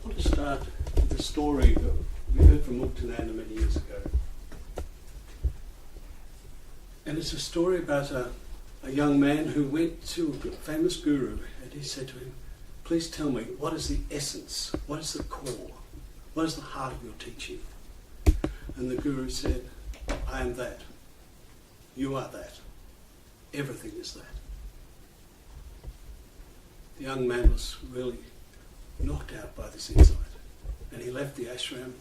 I want to start with a story that we heard from Muktananda many years ago. And it's a story about a young man who went to a famous guru, and he said to him, please tell me, what is the essence? What is the core? What is the heart of your teaching? And the guru said, I am that. You are that. Everything is that. The young man was really knocked out by this insight, and he left the ashram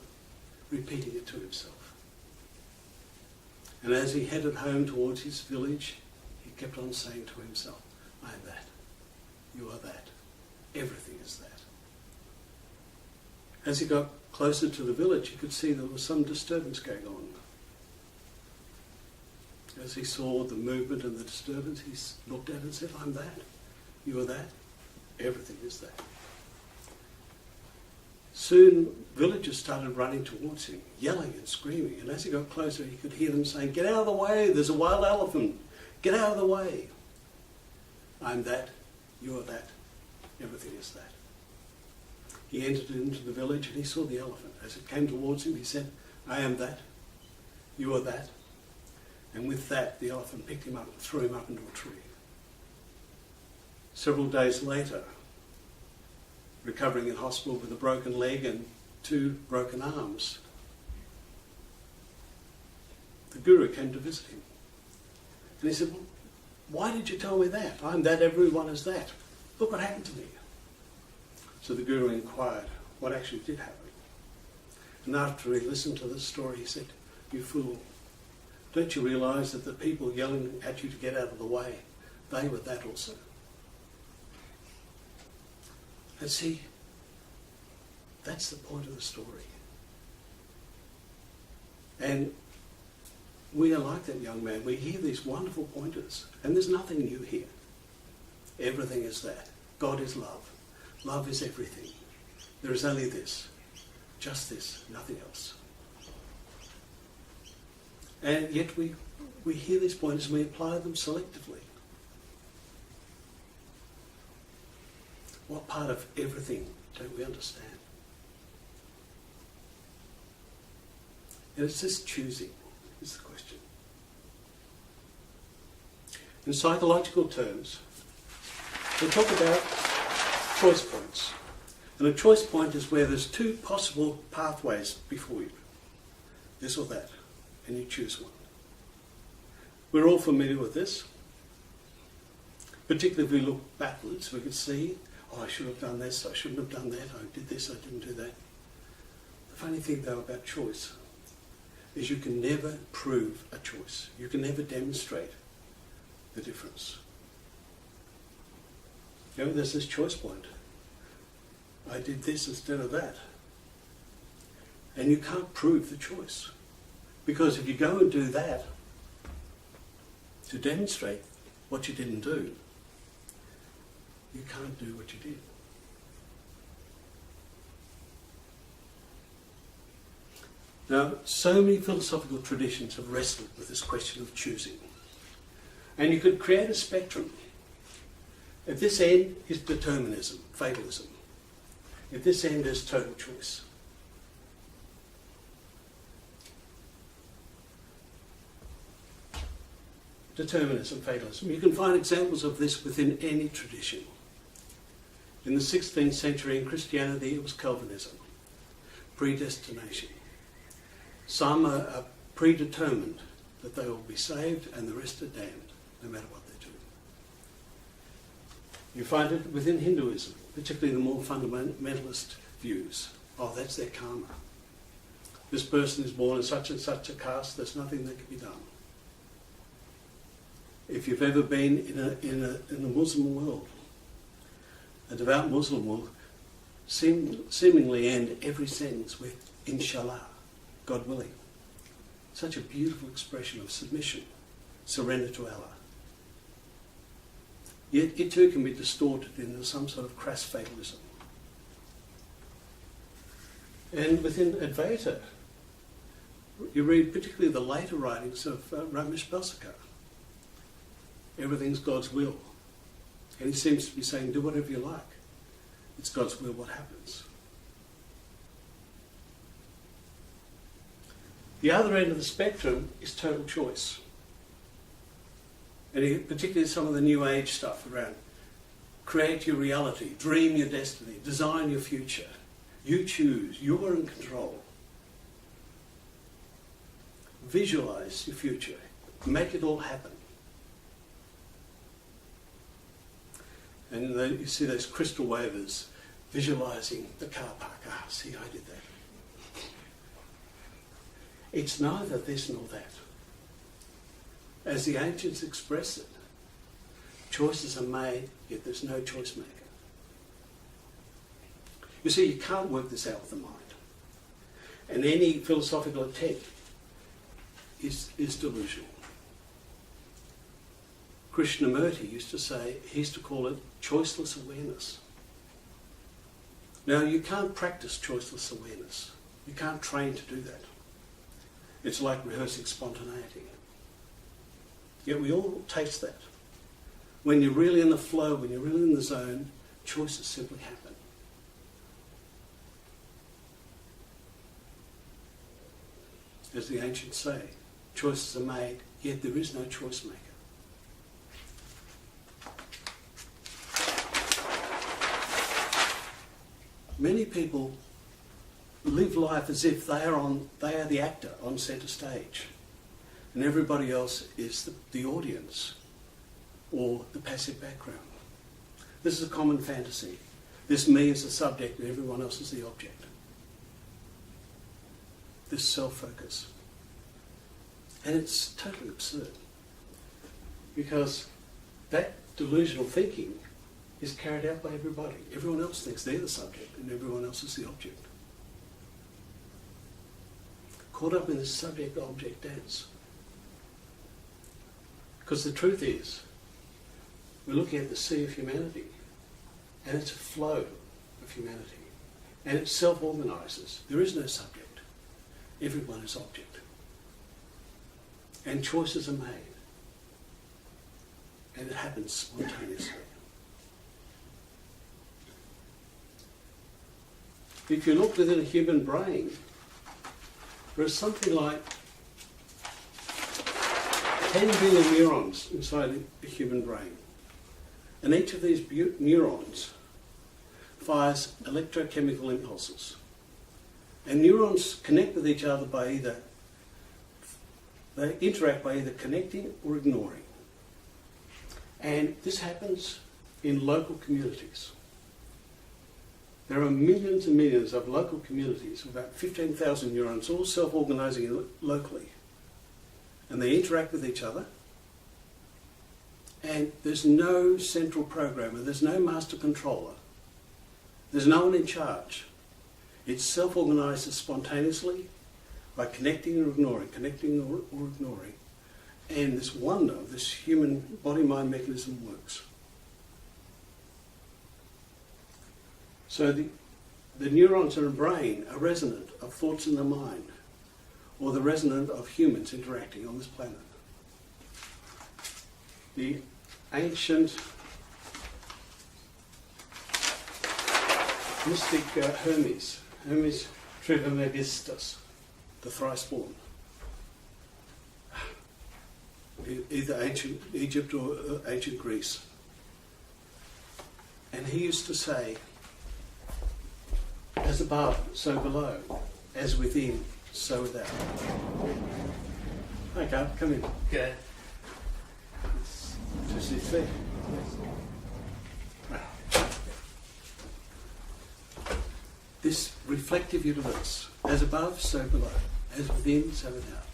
repeating it to himself. And as he headed home towards his village, he kept on saying to himself, I am that. You are that. Everything is that. As he got closer to the village, he could see there was some disturbance going on. As he saw the movement and the disturbance, he looked at it and said, I'm that. You are that. Everything is that. Soon, villagers started running towards him, yelling and screaming. And as he got closer, he could hear them saying, get out of the way, there's a wild elephant. Get out of the way. I'm that. You are that. Everything is that. He entered into the village and he saw the elephant. As it came towards him, he said, I am that. You are that. And with that, the elephant picked him up and threw him up into a tree. Several days later, recovering in hospital with a broken leg and 2 broken arms, the guru came to visit him. And he said, well, why did you tell me that? I'm that, everyone is that. Look what happened to me. So the guru inquired what actually did happen. And after he listened to the story, he said, you fool, don't you realise that the people yelling at you to get out of the way, they were that also? And see, that's the point of the story. And we are like that young man. We hear these wonderful pointers, and there's nothing new here. Everything is that. God is love. Love is everything. There is only this. Just this, nothing else. And yet we hear these pointers and we apply them selectively. What part of everything don't we understand? And it's this choosing is the question. In psychological terms, we talk about choice points. And a choice point is where there's 2 possible pathways before you. This or that. And you choose one. We're all familiar with this. Particularly if we look backwards, we can see, oh, I should have done this, I shouldn't have done that, I did this, I didn't do that. The funny thing though about choice is you can never prove a choice. You can never demonstrate the difference. You know, there's this choice point. I did this instead of that. And you can't prove the choice. Because if you go and do that to demonstrate what you didn't do, you can't do what you did. Now, so many philosophical traditions have wrestled with this question of choosing. And you could create a spectrum. At this end is determinism, fatalism. At this end is total choice. Determinism, fatalism. You can find examples of this within any tradition. In the 16th century in Christianity, it was Calvinism, predestination. Some are predetermined that they will be saved and the rest are damned, no matter what they do. You find it within Hinduism, particularly the more fundamentalist views. Oh, that's their karma. This person is born in such and such a caste, there's nothing that can be done. If you've ever been in the Muslim world, a devout Muslim will seemingly end every sentence with Inshallah, God willing. Such a beautiful expression of submission, surrender to Allah. Yet it too can be distorted into some sort of crass fatalism. And within Advaita, you read particularly the later writings of Ramesh Balsekar. Everything's God's will. And he seems to be saying, do whatever you like. It's God's will what happens. The other end of the spectrum is total choice. And particularly some of the new age stuff around create your reality, dream your destiny, design your future. You choose, you're in control. Visualize your future, make it all happen. And you see those crystal wavers visualizing the car park. Ah, see, I did that. It's neither this nor that. As the ancients express it, choices are made, yet there's no choice maker. You see, you can't work this out with the mind. And any philosophical attempt is delusional. Krishnamurti used to say, he used to call it choiceless awareness. Now, you can't practice choiceless awareness. You can't train to do that. It's like rehearsing spontaneity. Yet we all taste that. When you're really in the flow, when you're really in the zone, choices simply happen. As the ancients say, choices are made, yet there is no choice maker. Many people live life as if they are the actor on centre stage, and everybody else is the audience or the passive background. This is a common fantasy. This me is the subject and everyone else is the object. This self-focus. And it's totally absurd, because that delusional thinking is carried out by everybody. Everyone else thinks they're the subject and everyone else is the object. Caught up in this subject-object dance. Because the truth is, we're looking at the sea of humanity, and it's a flow of humanity, and it self-organises. There is no subject. Everyone is object. And choices are made. And it happens spontaneously. If you look within a human brain, there is something like 10 billion neurons inside a human brain. And each of these neurons fires electrochemical impulses. And neurons connect with each other by they interact by either connecting or ignoring. And this happens in local communities. There are millions and millions of local communities, about 15,000 neurons, all self-organising locally. And they interact with each other. And there's no central programmer, there's no master controller. There's no one in charge. It self-organises spontaneously by connecting or ignoring, connecting or ignoring. And this wonder of this human body-mind mechanism works. So the neurons in the brain are resonant of thoughts in the mind, or the resonant of humans interacting on this planet. The ancient mystic Hermes Trismegistus, the thrice-born, either ancient Egypt or ancient Greece. And he used to say, as above, so below, as within, so without. Hi, Carl, come in. Okay. Just sit there. This reflective universe, as above, so below, as within, so without.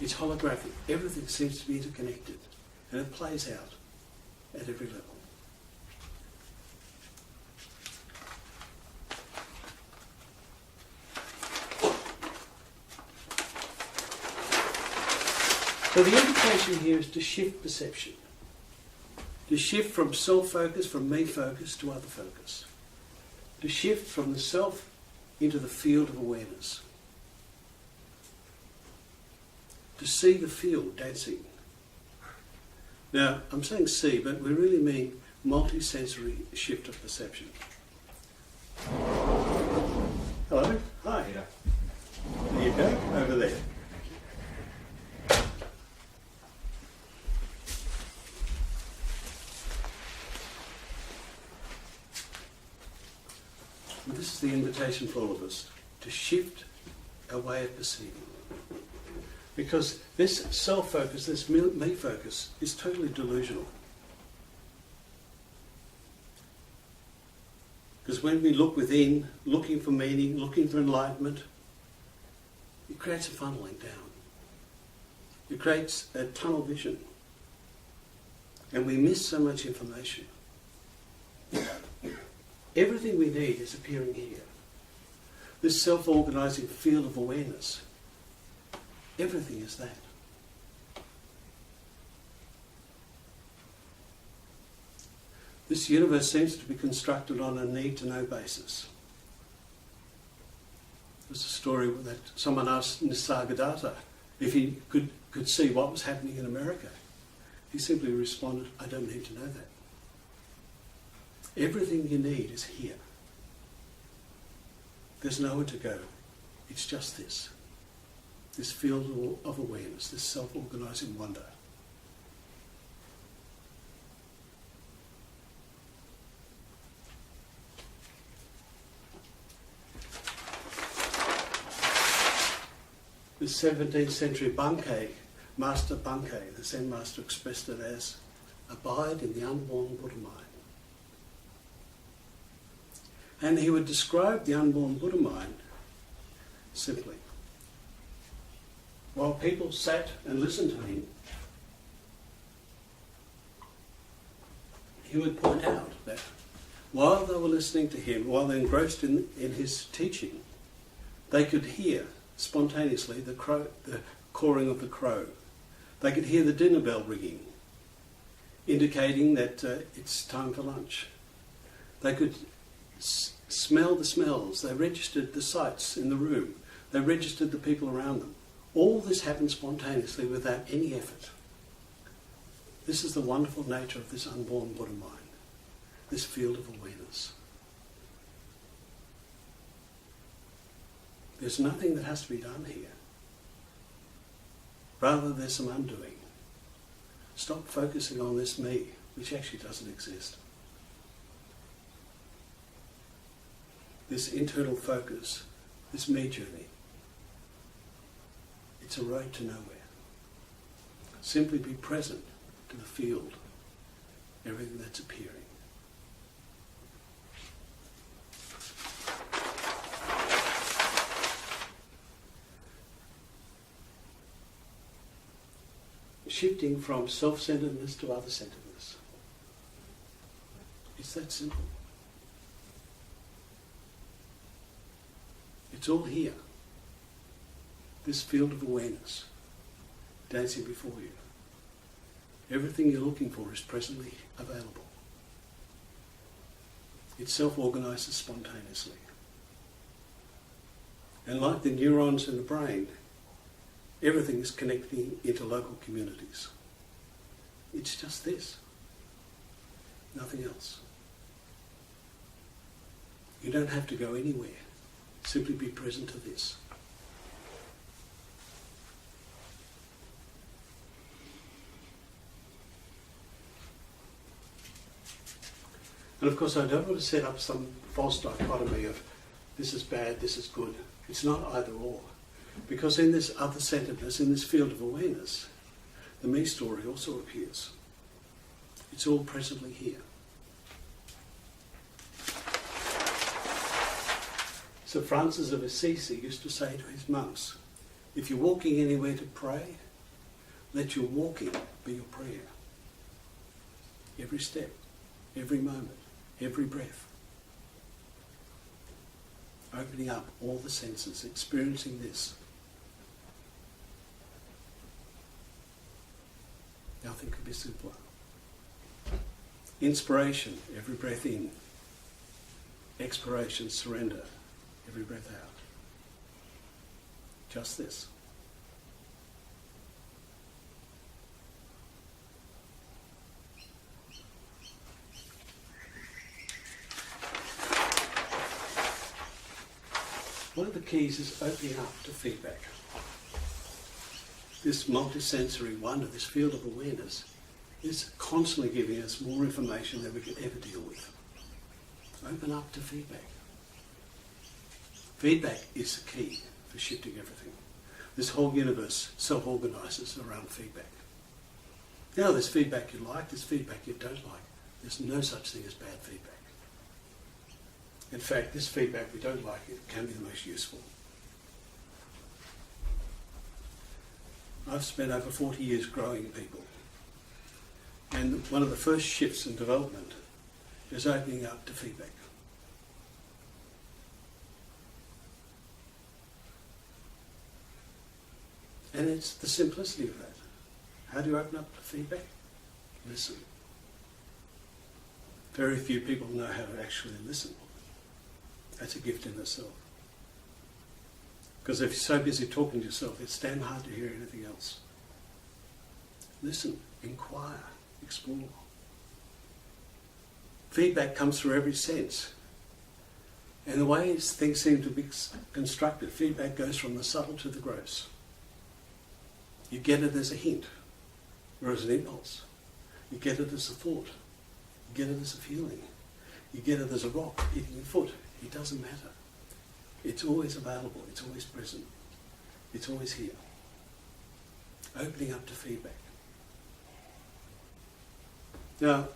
It's holographic. Everything seems to be interconnected, and it plays out at every level. So the invitation here is to shift perception, to shift from self-focus, from me-focus to other focus, to shift from the self into the field of awareness, to see the field dancing. Now, I'm saying see, but we really mean multi-sensory shift of perception. Hello, hi. Peter. There you go, over there. this is the invitation for all of us to shift our way of perceiving. Because this self-focus, this me focus, is totally delusional. Because when we look within, looking for meaning, looking for enlightenment, it creates a funneling down. It creates a tunnel vision. And we miss so much information. Everything we need is appearing here. This self-organising field of awareness. Everything is that. This universe seems to be constructed on a need-to-know basis. There's a story that someone asked Nisargadatta if he could see what was happening in America. He simply responded, I don't need to know that. Everything you need is here. There's nowhere to go. It's just this. This field of awareness, this self-organising wonder. The 17th century Bankei, Master Bankei, the Zen master, expressed it as, abide in the unborn Buddha mind. And he would describe the unborn Buddha mind simply. While people sat and listened to him, he would point out that while they were listening to him, while they were engrossed in his teaching, they could hear spontaneously the cawing of the crow. They could hear the dinner bell ringing, indicating that it's time for lunch. They could smell the smells. They registered the sights in the room. They registered the people around them. All this happened spontaneously without any effort. This is the wonderful nature of this unborn Buddha mind, this field of awareness. There's nothing that has to be done here. Rather, there's some undoing. Stop focusing on this me, which actually doesn't exist. This internal focus, this me journey, it's a road to nowhere. Simply be present to the field, everything that's appearing. Shifting from self-centeredness to other-centeredness. It's that simple. It's all here. This field of awareness, dancing before you. Everything you're looking for is presently available. It self-organises spontaneously. And like the neurons in the brain, everything is connecting into local communities. It's just this. Nothing else. You don't have to go anywhere. Simply be present to this. And of course I don't want to set up some false dichotomy of this is bad, this is good. It's not either or. Because in this other-centeredness, in this field of awareness, the me story also appears. It's all presently here. So Francis of Assisi used to say to his monks, if you're walking anywhere to pray, let your walking be your prayer. Every step, every moment, every breath. Opening up all the senses, experiencing this. Nothing could be simpler. Inspiration, every breath in. Expiration, surrender, every breath out. Just this. One of the keys is opening up to feedback. This multisensory wonder, this field of awareness, is constantly giving us more information than we can ever deal with. Open up to feedback. Feedback is the key for shifting everything. This whole universe self-organises around feedback. Now there's feedback you like, there's feedback you don't like. There's no such thing as bad feedback. In fact, this feedback we don't like, it can be the most useful. I've spent over 40 years growing people. And one of the first shifts in development is opening up to feedback. And it's the simplicity of that. How do you open up to feedback? Listen. Very few people know how to actually listen. That's a gift in itself. Because if you're so busy talking to yourself, it's damn hard to hear anything else. Listen, inquire, explore. Feedback comes through every sense. And the way things seem to be constructed, feedback goes from the subtle to the gross. You get it as a hint, or as an impulse. You get it as a thought. You get it as a feeling. You get it as a rock hitting your foot. It doesn't matter. It's always available. It's always present. It's always here. Opening up to feedback. Now,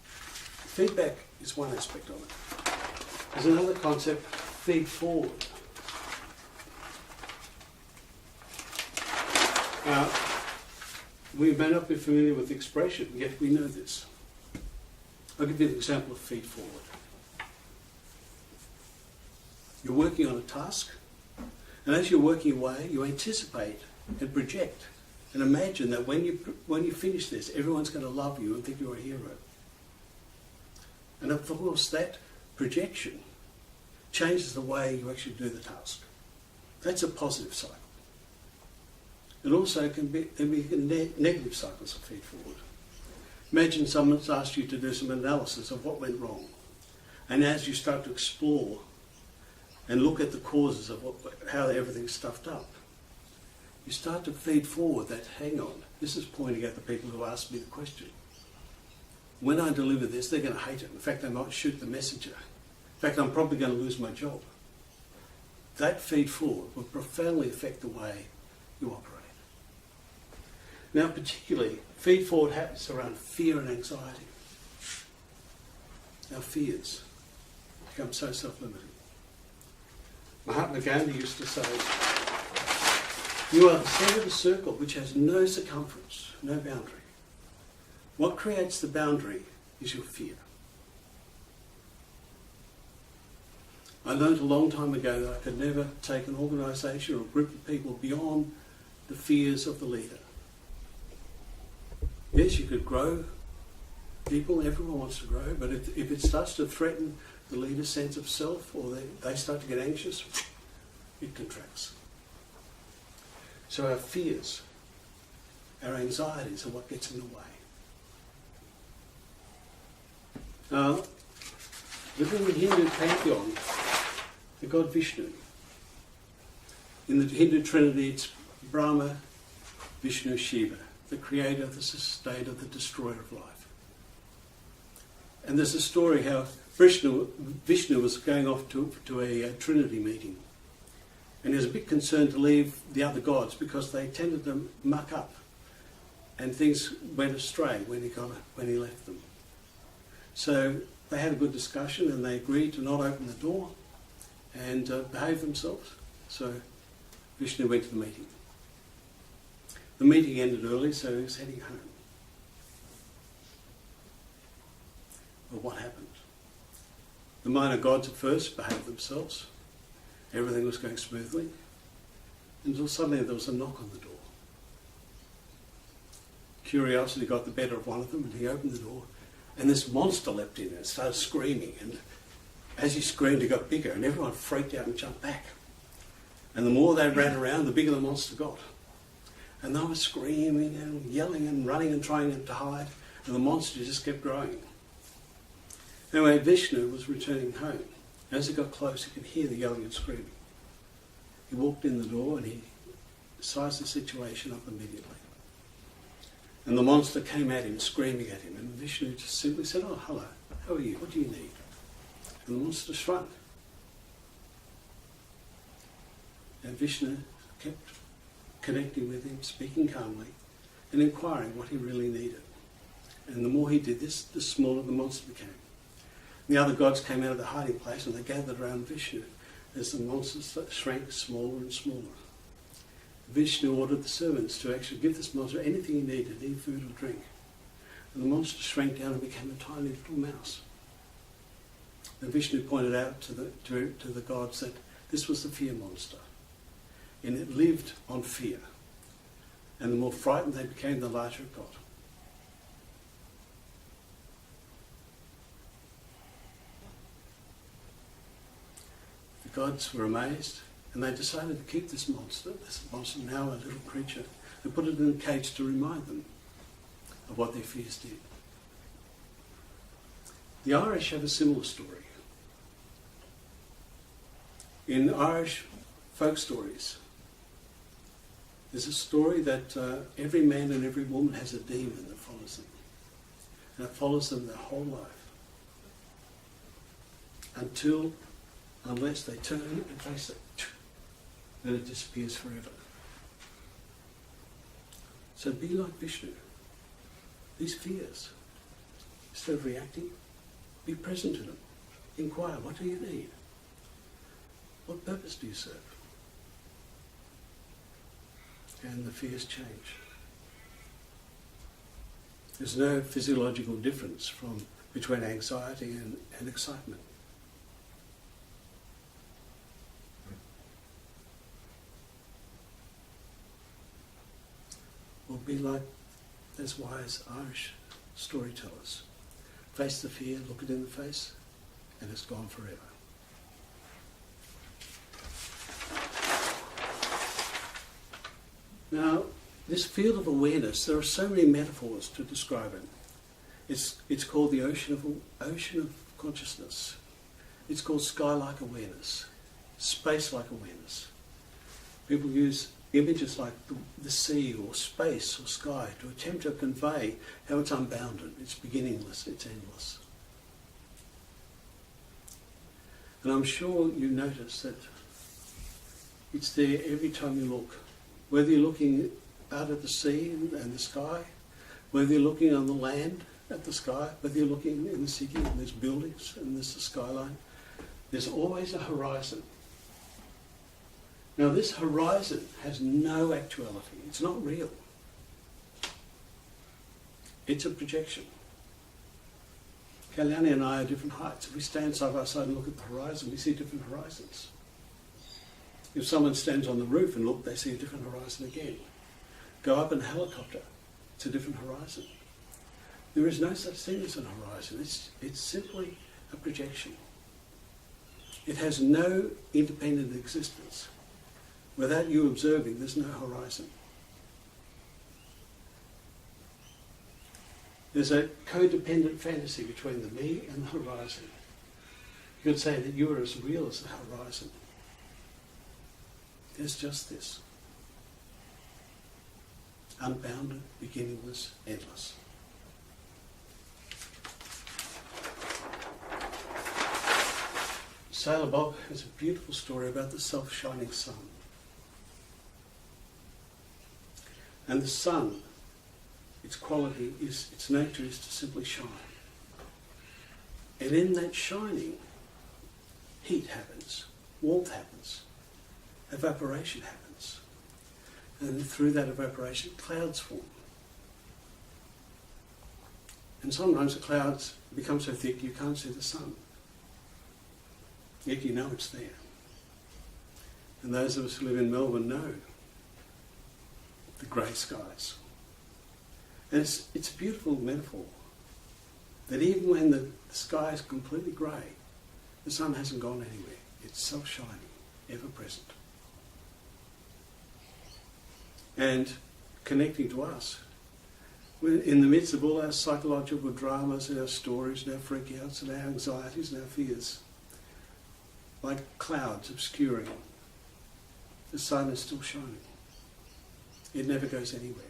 feedback is one aspect of it. There's another concept, feed forward. Now, we may not be familiar with the expression, yet we know this. I'll give you an example of feed forward. You're working on a task, and as you're working away, you anticipate and project and imagine that when you finish this, everyone's going to love you and think you're a hero. And of course, that projection changes the way you actually do the task. That's a positive cycle. It also can be negative cycles of feed forward. Imagine someone's asked you to do some analysis of what went wrong. And as you start to explore and look at the causes of how everything's stuffed up, you start to feed forward that, hang on, this is pointing at the people who asked me the question. When I deliver this, they're going to hate it. In fact, they might shoot the messenger. In fact, I'm probably going to lose my job. That feed forward will profoundly affect the way you operate. Now, particularly, feed forward happens around fear and anxiety. Our fears become so self-limiting. Mahatma Gandhi used to say, you are the centre of a circle which has no circumference, no boundary. What creates the boundary is your fear. I learned a long time ago that I could never take an organisation or a group of people beyond the fears of the leader. Yes, you could grow people, everyone wants to grow, but if it starts to threaten the leader's sense of self, or they start to get anxious, it contracts. So our fears, our anxieties are what gets in the way. Within the Hindu pantheon, the god Vishnu. In the Hindu trinity, it's Brahma, Vishnu, Shiva, the creator, the sustainer, the destroyer of life. And there's a story how Vishnu was going off to a Trinity meeting, and he was a bit concerned to leave the other gods because they tended to muck up, and things went astray when he left them. So they had a good discussion, and they agreed to not open the door and behave themselves. So Vishnu went to the meeting. The meeting ended early, so he was heading home. Well, what happened? The minor gods at first behaved themselves. Everything was going smoothly. Until suddenly there was a knock on the door. Curiosity got the better of one of them, and he opened the door, and this monster leapt in and started screaming. And as he screamed, it got bigger, and everyone freaked out and jumped back. And the more they ran around, the bigger the monster got. And they were screaming and yelling and running and trying to hide, and the monster just kept growing. Anyway, Vishnu was returning home. As he got close, he could hear the yelling and screaming. He walked in the door and he sized the situation up immediately. And the monster came at him, screaming at him, and Vishnu just simply said, "Oh, hello, how are you? What do you need?" And the monster shrunk. And Vishnu kept connecting with him, speaking calmly, and inquiring what he really needed. And the more he did this, the smaller the monster became. The other gods came out of their hiding place and they gathered around Vishnu as the monster shrank smaller and smaller. Vishnu ordered the servants to actually give this monster anything he needed, any food or drink. And the monster shrank down and became a tiny little mouse. And Vishnu pointed out to the gods that this was the fear monster. And it lived on fear. And the more frightened they became, the larger it got. The gods were amazed, and they decided to keep this monster now a little creature, and put it in a cage to remind them of what their fears did. The Irish have a similar story. In Irish folk stories, there's a story that every man and every woman has a demon that follows them. And it follows them their whole life. Unless they turn and face it, then it disappears forever. So be like Vishnu. These fears, instead of reacting, be present to them. Inquire, what do you need? What purpose do you serve? And the fears change. There's no physiological difference between anxiety and excitement. Or be like those wise Irish storytellers. Face the fear, look it in the face, and it's gone forever. Now, this field of awareness, there are so many metaphors to describe it. It's called the ocean of consciousness. It's called sky-like awareness, space-like awareness. People use images like the sea or space or sky to attempt to convey how it's unbounded, it's beginningless, it's endless. And I'm sure you notice that it's there every time you look. Whether you're looking out at the sea and the sky, whether you're looking on the land at the sky, whether you're looking in the city and there's buildings and there's the skyline, there's always a horizon. Now this horizon has no actuality. It's not real. It's a projection. Kalyani and I are different heights. If we stand side by side and look at the horizon, we see different horizons. If someone stands on the roof and look, they see a different horizon again. Go up in a helicopter, it's a different horizon. There is no such thing as an horizon. It's simply a projection. It has no independent existence. Without you observing, there's no horizon. There's a codependent fantasy between the me and the horizon. You could say that you are as real as the horizon. There's just this. Unbounded, beginningless, endless. Sailor Bob has a beautiful story about the self-shining sun. And the sun, its quality is, its nature is to simply shine. And in that shining, heat happens, warmth happens, evaporation happens. And through that evaporation, clouds form. And sometimes the clouds become so thick you can't see the sun. Yet you know it's there. And those of us who live in Melbourne know the grey skies. And it's a beautiful metaphor that even when the sky is completely grey, the sun hasn't gone anywhere. It's self-shining, ever present. And connecting to us, we're in the midst of all our psychological dramas and our stories and our freakouts and our anxieties and our fears, like clouds obscuring, the sun is still shining. It never goes anywhere.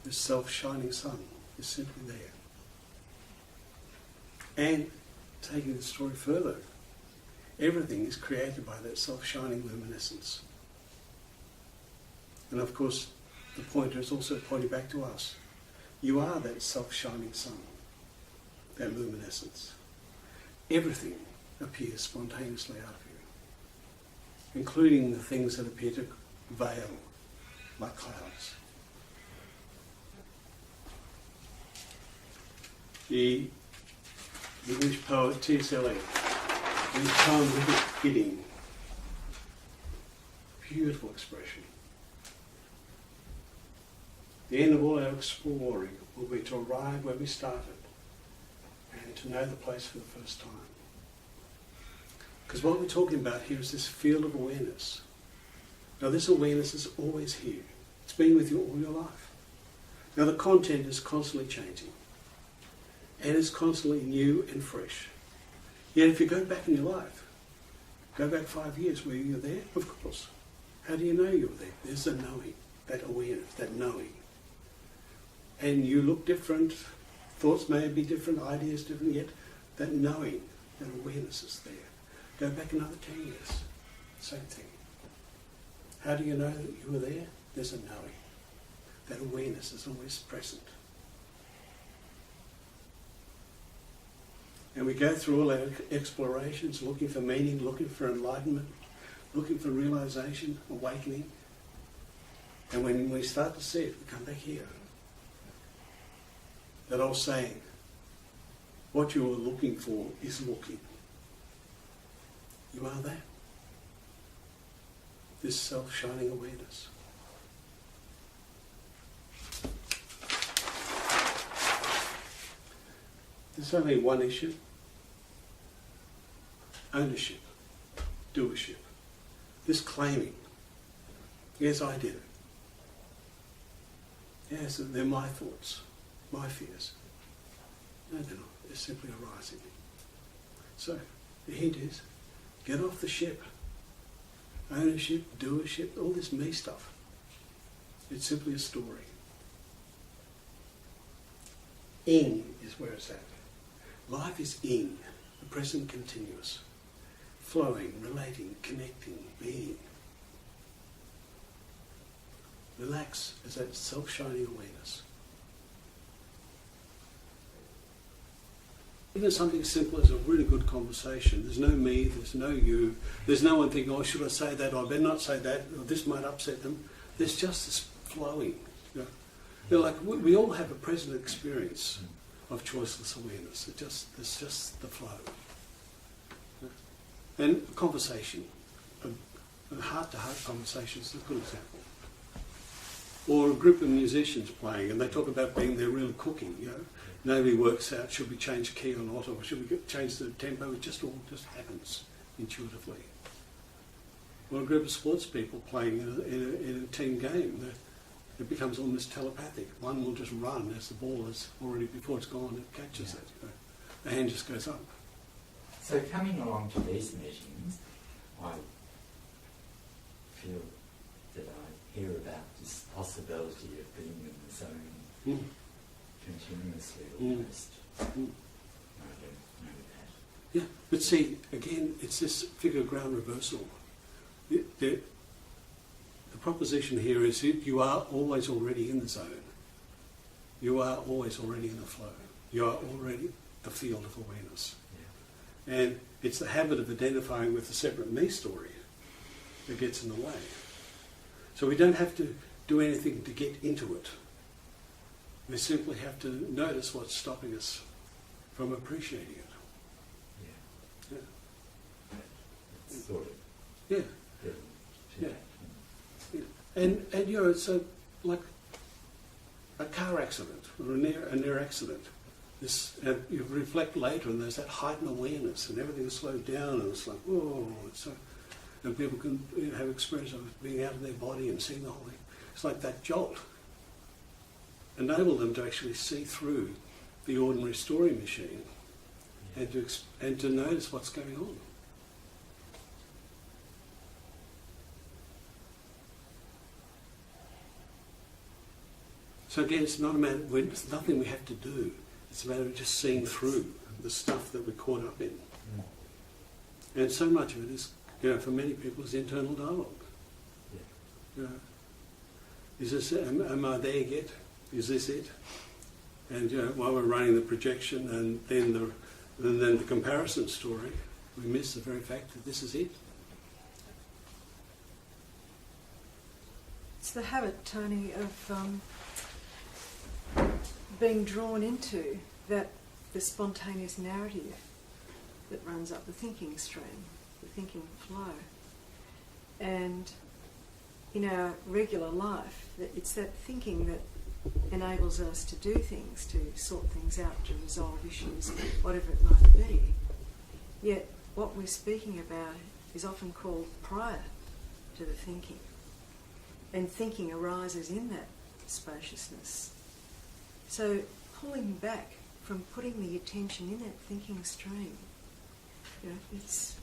The self-shining sun is simply there. And taking the story further, Everything is created by that self-shining luminescence. And of course, the pointer is also pointing back to us. You are that self-shining sun, that luminescence. Everything appears spontaneously out of you, including the things that appear to veil like clouds. The English poet T.S. Eliot, in his poem Gidding, beautiful expression. The end of all our exploring will be to arrive where we started and to know the place for the first time. Because what we're talking about here is this field of awareness. Now this awareness is always here. It's been with you all your life. Now the content is constantly changing and it's constantly new and fresh. Yet if you go back in your life, go back 5 years, were you there? Of course. How do you know you were there? There's the knowing, that awareness, that knowing. And you look different, thoughts may be different, ideas different, yet that knowing, that awareness is there. Go back another 10 years, same thing. How do you know that you were there? There's a knowing. That awareness is always present. And we go through all our explorations, looking for meaning, looking for enlightenment, looking for realization, awakening. And when we start to see it, we come back here. That old saying, what you are looking for is looking. You are that. This self-shining awareness. There's only one issue. Ownership. Doership. This claiming. Yes, I did it. Yes, they're my thoughts, my fears. No, they're not. They're simply arising. So, the hint is, get off the ship. Ownership, doership, all this me stuff. It's simply a story. In is where it's at. Life is in, the present continuous. Flowing, relating, connecting, being. Relax as that self-shining awareness. Even something simple as a really good conversation. There's no me, there's no you. There's no one thinking, oh, should I say that, or I better not say that, or this might upset them. There's just this flowing. You know, like we all have a present experience of choiceless awareness. It's just the flow. And a conversation, a heart-to-heart conversation is a good example. Or a group of musicians playing, and they talk about being there really cooking, you know. Nobody works out, should we change the key or not, or should we change the tempo? It just all just happens intuitively. Or a group of sports people playing in a team game, it becomes almost telepathic. One will just run as the ball is already, before it's gone, it catches it. You know. The hand just goes up. So coming along to these meetings, I feel that I hear about this possibility of being in the zone continuously almost. I don't know that. Yeah, but see, again, it's this figure ground reversal. The proposition here is that you are always already in the zone. You are always already in the flow. You are already the field of awareness. Yeah. And it's the habit of identifying with the separate me story that gets in the way. So we don't have to do anything to get into it. We simply have to notice what's stopping us from appreciating it. Yeah. Yeah. Sort of. Yeah. Yeah. Yeah. And you know, so like a car accident or a near accident. This you reflect later, and there's that heightened awareness, and everything is slowed down, and it's like whoa. So, and people can have experience of being out of their body and seeing the whole thing. It's like that jolt. Enable them to actually see through the ordinary story machine, and to notice what's going on. So again, it's not a matter. It's nothing we have to do. It's a matter of just seeing through the stuff that we're caught up in. And so much of it is, for many people, is internal dialogue. Yeah. Is this, am I there yet? Is this it? And while we're running the projection and then the comparison story, we miss the very fact that this is it. It's the habit, Tony, of being drawn into the spontaneous narrative that runs up the thinking stream, the thinking flow. And in our regular life, it's that thinking that enables us to do things, to sort things out, to resolve issues, whatever it might be. Yet what we're speaking about is often called prior to the thinking. And thinking arises in that spaciousness. So pulling back from putting the attention in that thinking stream, it's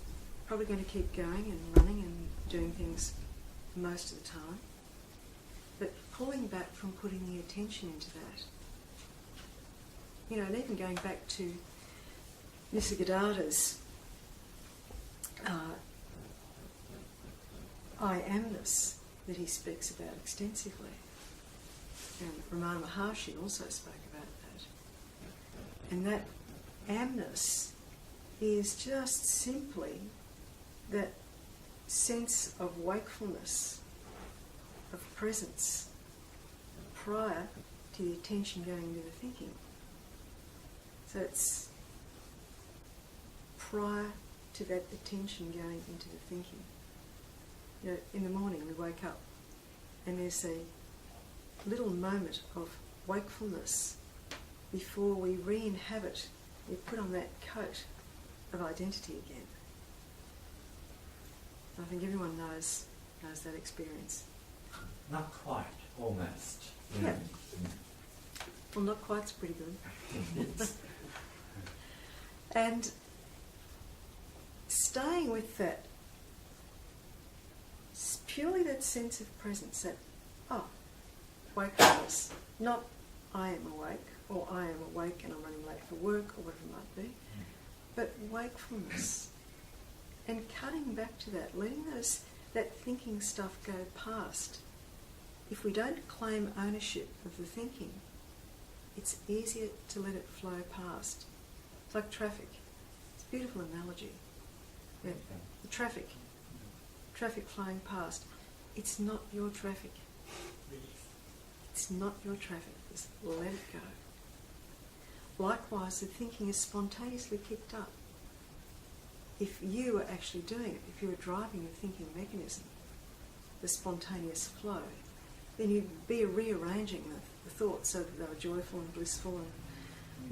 probably going to keep going and running and doing things most of the time. But pulling back from putting the attention into that. And even going back to Nisargadatta's I amness that he speaks about extensively. And Ramana Maharshi also spoke about that. And that amness is just simply that sense of wakefulness, of presence, prior to the attention going into the thinking. So it's prior to that attention going into the thinking. In the morning we wake up and there's a little moment of wakefulness before we re-inhabit, we put on that coat of identity again. I think everyone knows that experience. Not quite, almost. Yeah. Well, not quite's pretty good. And staying with that, purely that sense of presence, that, wakefulness, not I am awake, or I am awake and I'm running late for work, or whatever it might be, but wakefulness. And cutting back to that, letting that thinking stuff go past. If we don't claim ownership of the thinking, it's easier to let it flow past. It's like traffic. It's a beautiful analogy. Yeah. The traffic flowing past. It's not your traffic. It's not your traffic. Just let it go. Likewise, the thinking is spontaneously kicked up. If you were actually doing it, if you were driving the thinking mechanism, the spontaneous flow, then you'd be rearranging the thoughts so that they were joyful and blissful and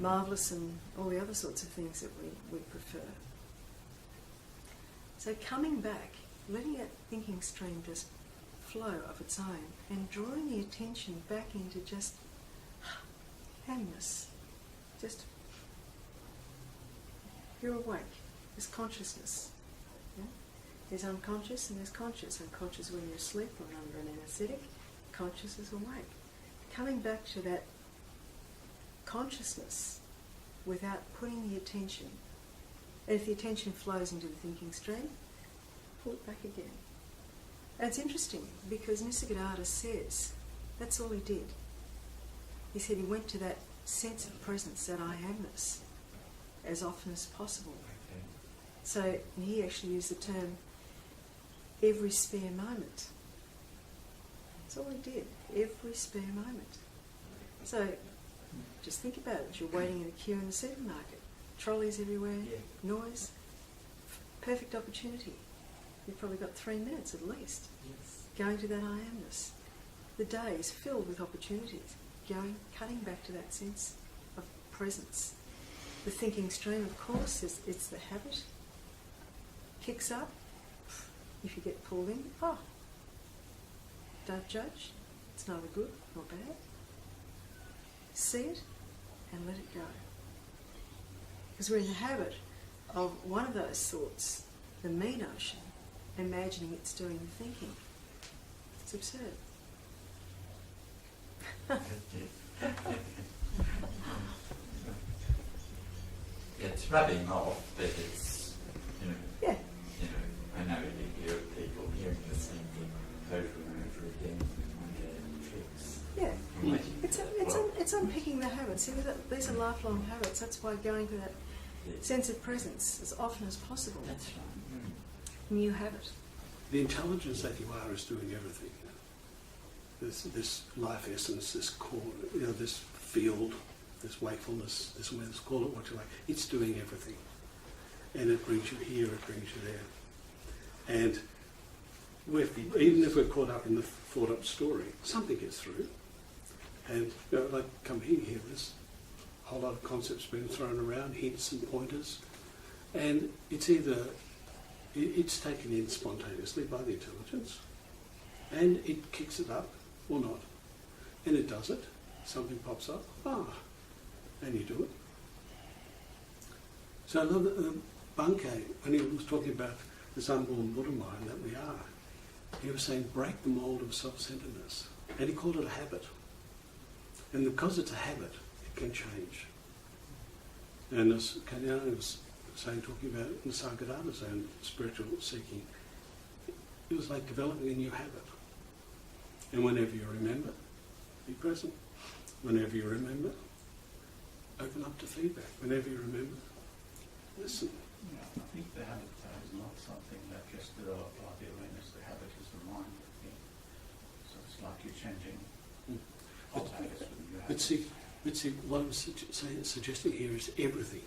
marvellous and all the other sorts of things that we prefer. So coming back, letting that thinking stream just flow of its own and drawing the attention back into just handness. Just, you're awake. There's consciousness. Yeah? There's unconscious and there's conscious. Unconscious when you're asleep or under an anaesthetic. Conscious is awake. Coming back to that consciousness without putting the attention. And if the attention flows into the thinking stream, pull it back again. And it's interesting because Nisargadatta says that's all he did. He said he went to that sense of presence, that I amness, as often as possible. Okay. So he actually used the term every spare moment. That's all he did, every spare moment. So just think about it. You're waiting in a queue in the supermarket. Trolleys everywhere, noise. Perfect opportunity. You've probably got 3 minutes at least. Yes. Going to that I amness. The day is filled with opportunities. Cutting back to that sense of presence. The thinking stream, of course, it's the habit. Kicks up. If you get pulled in, don't judge. It's neither good nor bad. See it and let it go. Because we're in the habit of one of those thoughts, the me notion, imagining it's doing the thinking. It's absurd. It's rubbing off, but it's, Yeah, waiting. It's unpicking the habits. See, these are lifelong habits. That's why going for that sense of presence as often as possible. That's right. New habit. The intelligence that you are is doing everything. This life essence, this core, this field, this wakefulness, this awareness, call it what you like, it's doing everything. And it brings you here, it brings you there. And even if we're caught up in the thought up story, something gets through. And like come here, there's a whole lot of concepts being thrown around, hints and pointers. And it's either, it's taken in spontaneously by the intelligence, and it kicks it up, or not. And it does it. Something pops up, and you do it. So I love that Bankei, when he was talking about this unborn Buddha mind that we are, he was saying break the mould of self-centeredness. And he called it a habit. And because it's a habit, it can change. And as Kalyani was saying, talking about Nisargadatta's own spiritual seeking, it was like developing a new habit. And whenever you remember, be present. Whenever you remember, open up to feedback. Whenever you remember, listen. Yeah, I think the habit is not something that gets developed by the awareness. The habit is the mind. So it's like you're changing alternatives with your habit. But see, what I'm suggesting here is everything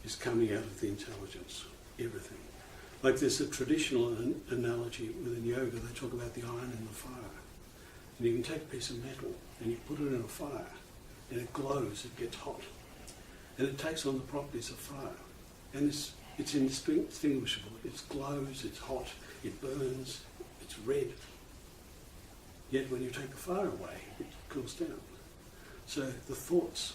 is coming out of the intelligence. Everything. Like there's a traditional analogy within yoga, they talk about the iron and the fire. And you can take a piece of metal and you put it in a fire and it glows, it gets hot. And it takes on the properties of fire. And it's indistinguishable. It glows, it's hot, it burns, it's red. Yet when you take the fire away, it cools down. So the thought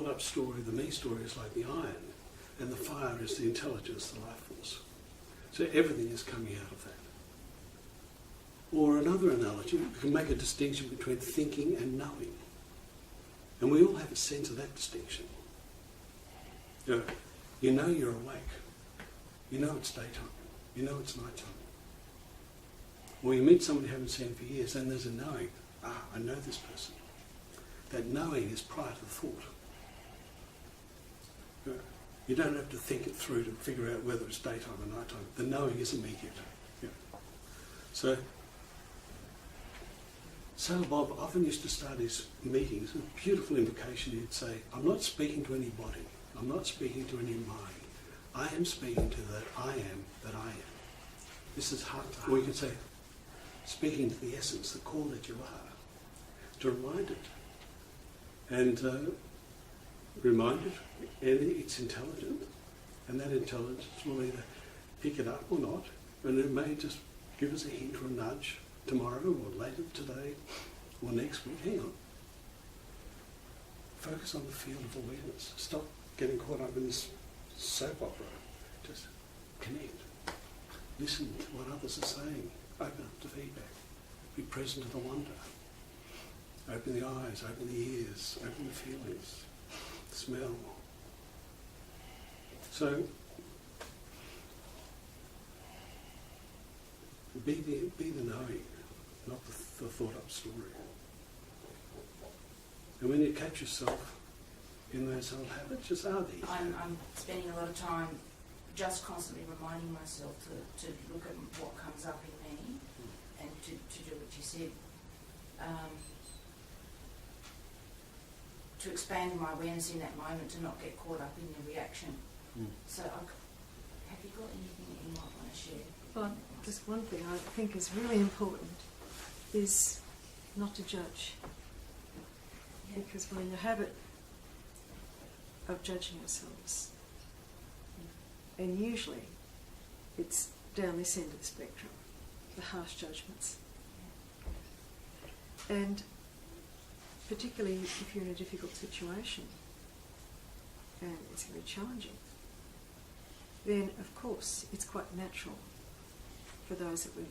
up story, the me story is like the iron. And the fire is the intelligence, the life force. So everything is coming out of that. Or another analogy, we can make a distinction between thinking and knowing. And we all have a sense of that distinction. You know you're awake. You know it's daytime. You know it's nighttime. Or you meet someone you haven't seen for years and there's a knowing. I know this person. That knowing is prior to the thought. You don't have to think it through to figure out whether it's daytime or nighttime. The knowing is immediate. Yeah. So Bob often used to start his meetings with a beautiful invocation. He'd say, I'm not speaking to anybody. I'm not speaking to any mind. I am speaking to that I am that I am. This is heart to heart. Or you could say, speaking to the essence, the core that you are, to remind it. And remind it, and it's intelligent, and that intelligence will either pick it up or not, and it may just give us a hint or a nudge tomorrow or later today or next week. Hang on. Focus on the field of awareness. Stop getting caught up in this soap opera. Just connect. Listen to what others are saying. Open up to feedback. Be present to the wonder. Open the eyes, open the ears, open the feelings. Smell. So, be the knowing, not the thought up story. And when you catch yourself in those old habits, just are these. I'm spending a lot of time just constantly reminding myself to look at what comes up in me and to do what you said. To expand my awareness in that moment, to not get caught up in the reaction. So have you got anything that you might want to share? Well, just one thing I think is really important is not to judge. Yeah. Because we're in the habit of judging ourselves. And usually it's down this end of the spectrum, the harsh judgments. And particularly if you're in a difficult situation and it's very challenging, then of course it's quite natural for those that we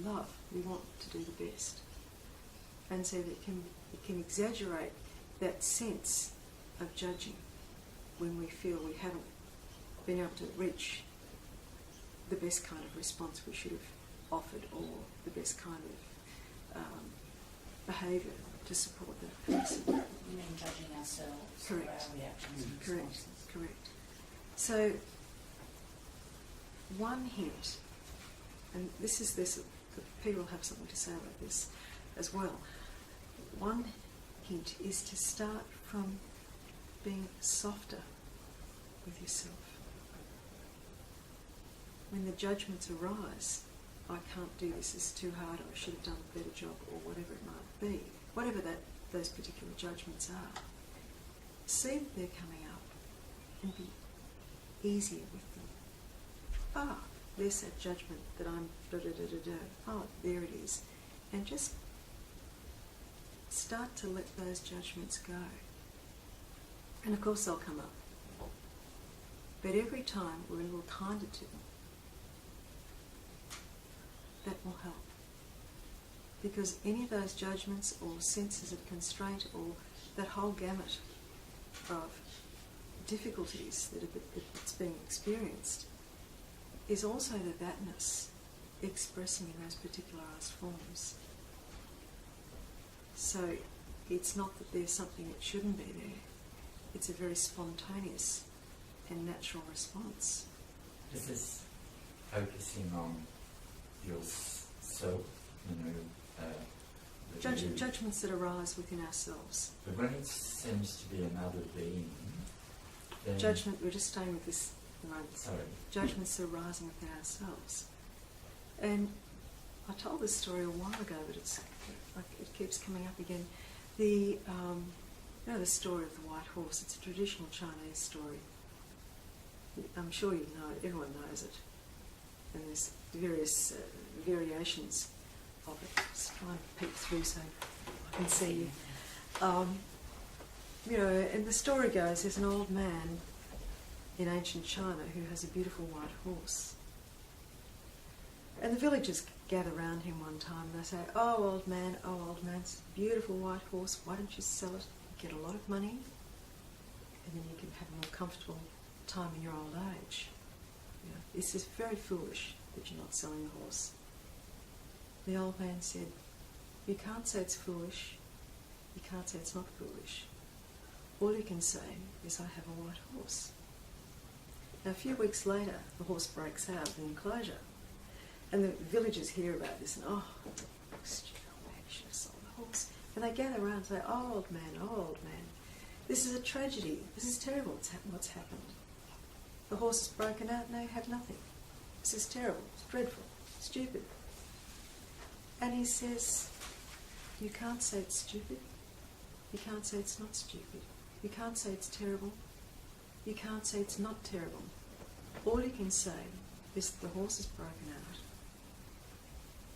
love. We want to do the best. And so that it can exaggerate that sense of judging when we feel we haven't been able to reach the best kind of response we should have offered, or the best kind of behaviour to support that person. You mean judging ourselves for Correct. our reactions and Correct, responses? correct. So, one hint, and people have something to say about this as well. One hint is to start from being softer with yourself. When the judgments arise, I can't do this, it's too hard, or I should have done a better job, or whatever it might be, whatever those particular judgments are, see that they're coming up and be easier with them. Ah, there's that judgment that I'm da-da-da-da-da. Oh, there it is. And just start to let those judgments go. And of course they'll come up. But every time we're a little kinder to them, that will help. Because any of those judgments or senses of constraint or that whole gamut of difficulties that's being experienced is also the thatness expressing in those particularised forms. So it's not that there's something that shouldn't be there. It's a very spontaneous and natural response. This is focusing on yourself, Judgments that arise within ourselves. But when it seems to be another being, then... Judgment, we're just staying with this at the moment. Sorry. Judgments that are arising within ourselves. And I told this story a while ago, but it keeps coming up again. The story of the white horse. It's a traditional Chinese story. I'm sure you know it. Everyone knows it. And there's various variations of it. Just try and peek through so I can see you. And the story goes, there's an old man in ancient China who has a beautiful white horse. And the villagers gather around him one time and they say, oh old man, it's a beautiful white horse, why don't you sell it, get a lot of money, and then you can have a more comfortable time in your old age. This is very foolish that you're not selling the horse. The old man said, you can't say it's foolish, you can't say it's not foolish. All you can say is I have a white horse. Now a few weeks later, the horse breaks out of the enclosure. And the villagers hear about this and, oh, stupid old man, you should have sold the horse. And they gather around and say, oh, old man, this is a tragedy. This is terrible what's happened. The horse is broken out, now you have nothing. This is terrible, it's dreadful, stupid. And he says, you can't say it's stupid. You can't say it's not stupid. You can't say it's terrible. You can't say it's not terrible. All you can say is that the horse is broken out.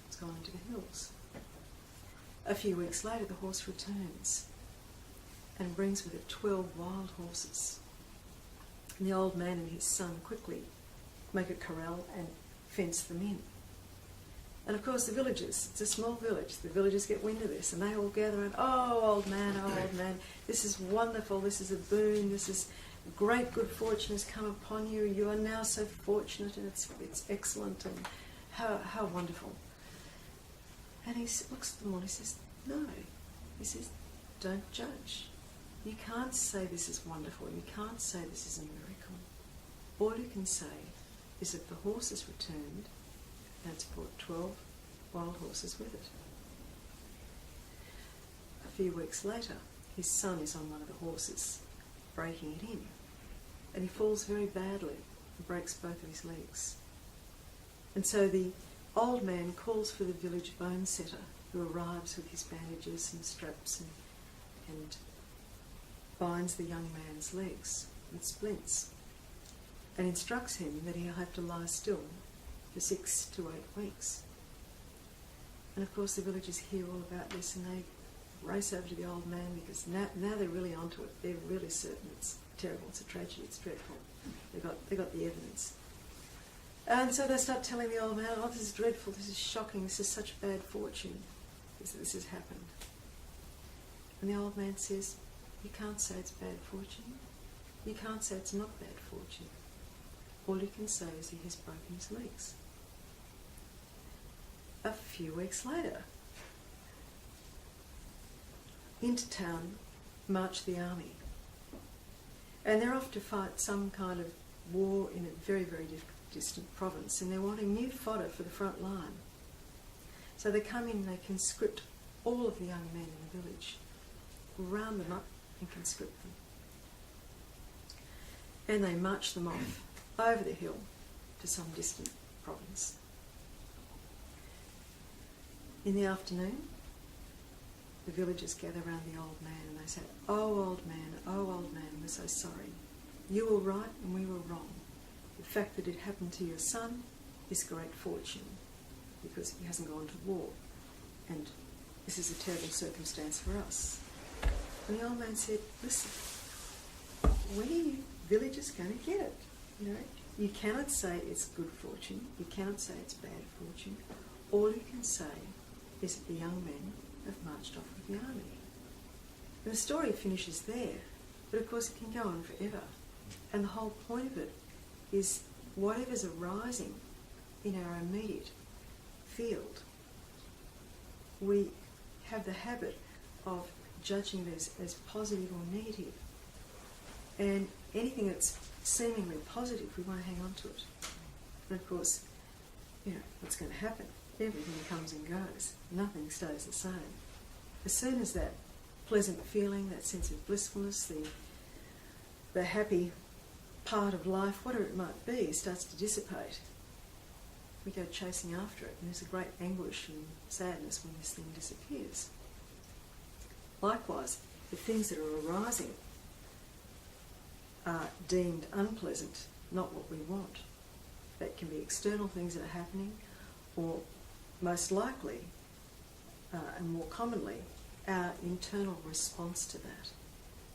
It's gone into the hills. A few weeks later, the horse returns and brings with it 12 wild horses. And the old man and his son quickly make a corral and fence them in. And of course the villagers, it's a small village, the villagers get wind of this and they all gather around, oh old man, this is wonderful, this is a boon, this is great good fortune has come upon you, you are now so fortunate and it's excellent and how wonderful. And he looks at them all and he says, no, he says, don't judge. You can't say this is wonderful, you can't say this is a miracle. All you can say is that the horse has returned and it's brought 12 wild horses with it. A few weeks later, his son is on one of the horses, breaking it in, and he falls very badly and breaks both of his legs. And so the old man calls for the village bone setter, who arrives with his bandages and straps and binds the young man's legs with splints and instructs him that he'll have to lie still for 6 to 8 weeks. And of course the villagers hear all about this and they race over to the old man because now they're really onto it. They're really certain it's terrible, it's a tragedy, it's dreadful. They got the evidence. And so they start telling the old man, oh, this is dreadful, this is shocking, this is such bad fortune, this has happened. And the old man says, you can't say it's bad fortune. You can't say it's not bad fortune. All you can say is he has broken his legs. A few weeks later, into town march the army. And they're off to fight some kind of war in a very, very distant province, and they're wanting new fodder for the front line. So they come in, they conscript all of the young men in the village, round them up and conscript them. And they march them off over the hill to some distant province. In the afternoon, the villagers gather round the old man and they say, oh old man, we're so sorry. You were right and we were wrong. The fact that it happened to your son is great fortune because he hasn't gone to war, and this is a terrible circumstance for us. And the old man said, listen, when are you villagers going to get it? You know, you cannot say it's good fortune, you cannot say it's bad fortune. All you can say is that the young men have marched off with the army. And the story finishes there, but of course it can go on forever. And the whole point of it is whatever's arising in our immediate field, we have the habit of judging this as positive or negative. And anything that's seemingly positive, we want to hang on to it. And of course, you know, what's going to happen? Everything comes and goes. Nothing stays the same. As soon as that pleasant feeling, that sense of blissfulness, the happy part of life, whatever it might be, starts to dissipate, we go chasing after it, and there's a great anguish and sadness when this thing disappears. Likewise, the things that are arising are deemed unpleasant, not what we want. That can be external things that are happening, or most likely, and more commonly, our internal response to that.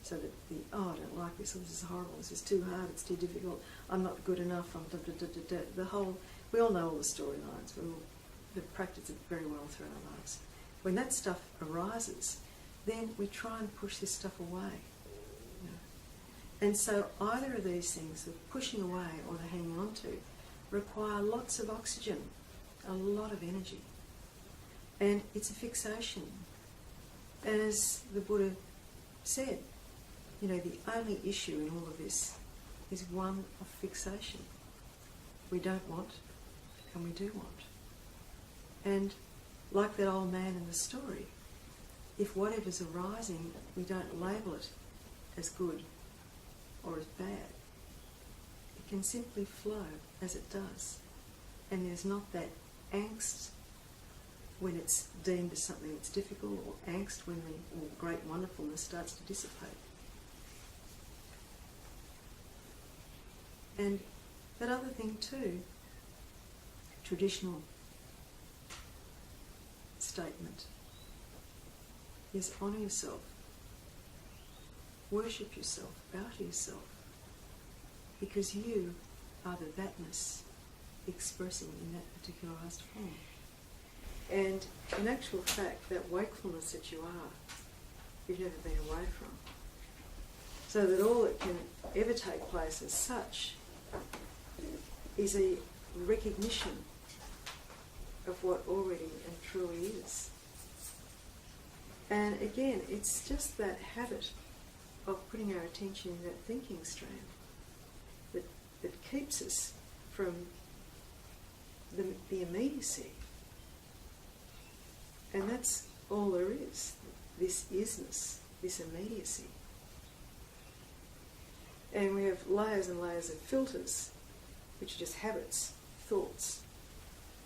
So that oh, I don't like this, or this is horrible, this is too hard, it's too difficult, I'm not good enough, I'm da da da da da. The whole, we all know all the storylines, we've practiced it very well through our lives. When that stuff arises, then we try and push this stuff away. You know. And so either of these things, the pushing away or the hanging on to, require lots of oxygen, a lot of energy. And it's a fixation. And as the Buddha said, you know, the only issue in all of this is one of fixation. We don't want, and we do want. And like that old man in the story, if whatever's arising, we don't label it as good or as bad, it can simply flow as it does. And there's not that angst when it's deemed as something that's difficult, or angst when the great wonderfulness starts to dissipate. And that other thing too, traditional statement, is honour yourself, worship yourself, bow to yourself, because you are the thatness expressing in that particularised form. And in actual fact, that wakefulness that you are, you've never been away from. So that all that can ever take place as such is a recognition of what already and truly is. And again, it's just that habit of putting our attention in that thinking stream that keeps us from the immediacy. And that's all there is, this isness, this immediacy. And we have layers and layers of filters, which are just habits, thoughts,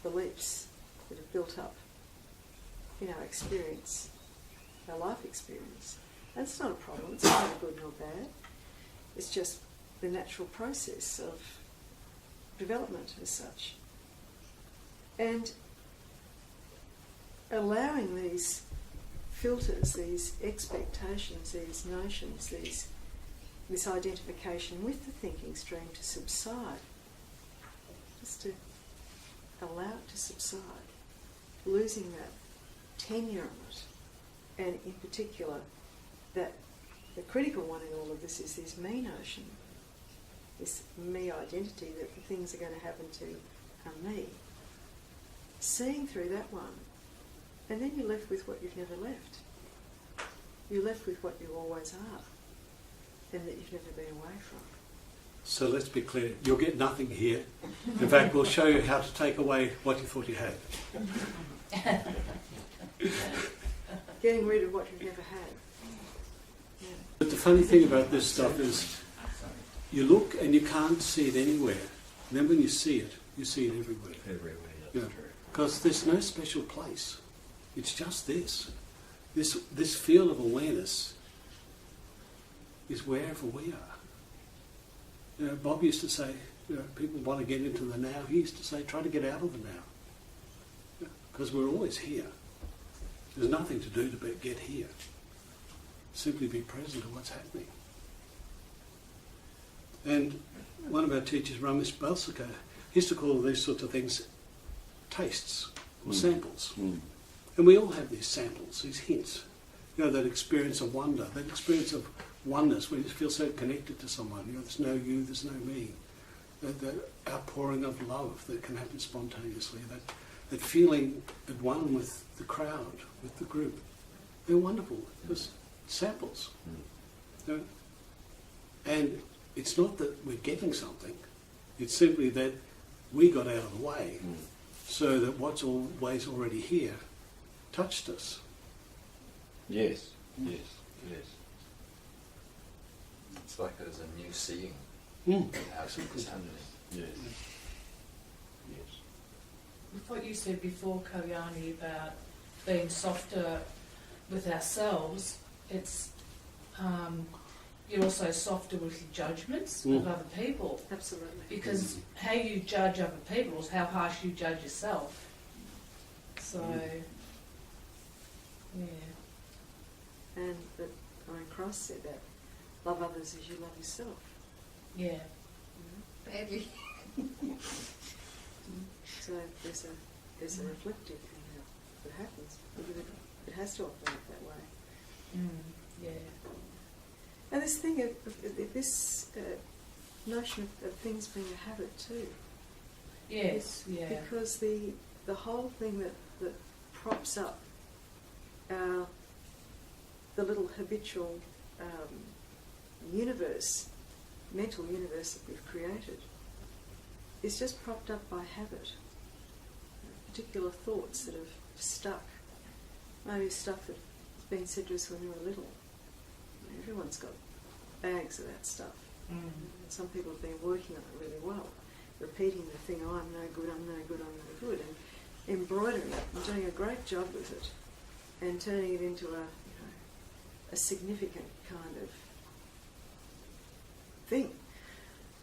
beliefs that have built up in our experience, our life experience. And it's not a problem, it's neither good nor bad. It's just the natural process of development as such. And allowing these filters, these expectations, these notions, this identification with the thinking stream to subside, just to allow it to subside, losing that tenure on it, and in particular, that the critical one in all of this is this me notion, this me identity that the things are going to happen to are me. Seeing through that one, and then you're left with what you've never left. You're left with what you always are, and that you've never been away from. So let's be clear, you'll get nothing here. In fact, we'll show you how to take away what you thought you had. Getting rid of what you've never had. Yeah. But the funny thing about this stuff is you look and you can't see it anywhere. And then when you see it everywhere. Everywhere, Yeah. that's true. Because there's no special place. It's just this. This field of awareness is wherever we are. You know, Bob used to say, you know, people want to get into the now. He used to say, try to get out of the now. Because we're always here. There's nothing to do to get here. Simply be present to what's happening. And one of our teachers, Ramesh Balsaka, he used to call these sorts of things tastes or samples. And we all have these samples, these hints. You know, that experience of wonder, that experience of oneness where you feel so connected to someone. You know, there's no you, there's no me. The outpouring of love that can happen spontaneously. That feeling at one with the crowd, with the group. They're wonderful. Just samples. You know? And it's not that we're getting something. It's simply that we got out of the way so that what's always already here touched us. Yes, yes, yes. It's like there's a new seeing as it's happening. Yes. Yes. With what you said before, Kalyani, about being softer with ourselves, it's you're also softer with your judgments of other people. Absolutely. Because how you judge other people is how harsh you judge yourself. So, yeah. And that, I mean, Christ said that, love others as you love yourself. Yeah. Badly. So there's a reflective thing that happens. It has to operate that way. Yeah. And this thing of this notion of things being a habit too. Yes, yeah. Because the whole thing that props up the little habitual universe, mental universe that we've created, is just propped up by habit. Particular thoughts that have stuck. Maybe stuff that's been said to us when we were little. Everyone's got bags of that stuff. And some people have been working on it really well, repeating the thing, oh, I'm no good, I'm no good, I'm no good, and embroidering it and doing a great job with it and turning it into a significant kind of thing.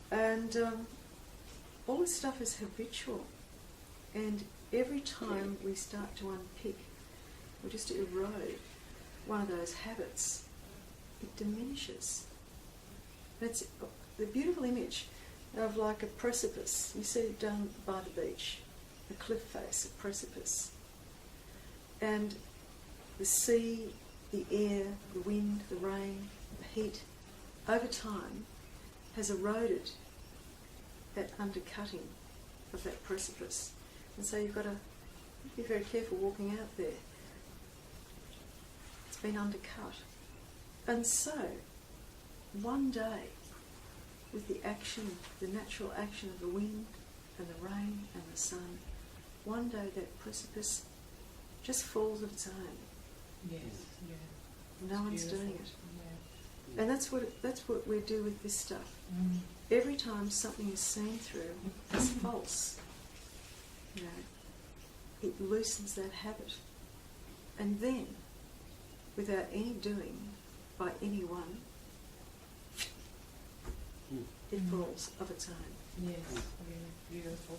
And all this stuff is habitual, and every time we start to unpick or just erode one of those habits, it diminishes. It's the beautiful image of like a precipice. You see it down by the beach, a cliff face, a precipice. And the sea, the air, the wind, the rain, the heat, over time has eroded that undercutting of that precipice. And so you've got to be very careful walking out there. It's been undercut. And so, one day, with the action, the natural action of the wind and the rain and the sun, one day that precipice just falls of its own. Yes, yeah. No one's beautiful. doing it. Yeah. And that's what we do with this stuff. Every time something is seen through as false, you know, it loosens that habit. And then, without any doing by anyone, it falls of its own. Yes, yeah, beautiful.